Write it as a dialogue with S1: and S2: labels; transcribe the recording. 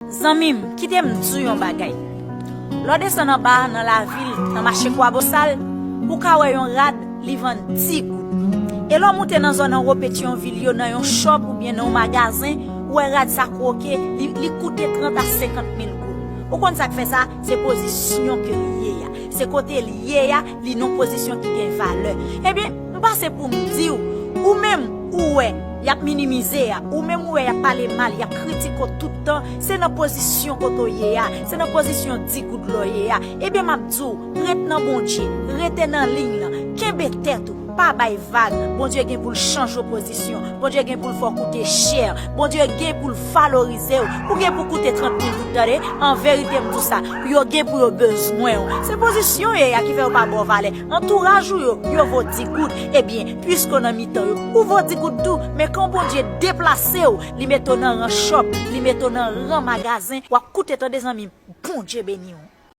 S1: Zanmim, qui t'aime dire yon bagay. Lors descend en bas dans la ville, dans marché Kwabosal, ou ka wè yon rad li vend 10 goud. Et l'on monte dans zone en Pétionville, yo dans yon shop ou bien dans un magasin, ou rad sa croqué, li coûte 30 à 50 000 goud. Ou kon ça fait ça, c'est position que lié ya. C'est côté lié ya, li non position qui gagne valeur. Eh bien, m'passe pour me dire ou même ou y a minimisé ou même ou y a parlé mal, y a critiqué tout le temps, c'est dans position kotoye c'est dans position 10 goud loyer eh bien m'a dit rete dans bon Dieu, rete dans ligne là, kembe tête pas bay vague, bon Dieu gen pour changer position, bon Dieu gen pour faire coûter cher, bon Dieu gen pour valoriser ou gen pour coûter 30 000 goud en vérité tout ça, yo gen pour yo besoin, c'est position qui fait pas bon valeur, entourage yo vaut 10 goud, eh bien puisqu'on a mis temps ou vaut 10 goud tout, mais quand bon Dieu déplacer li metton dans un shop, li metton dans un magasin, ou coûter tant des amis, bon Dieu béni.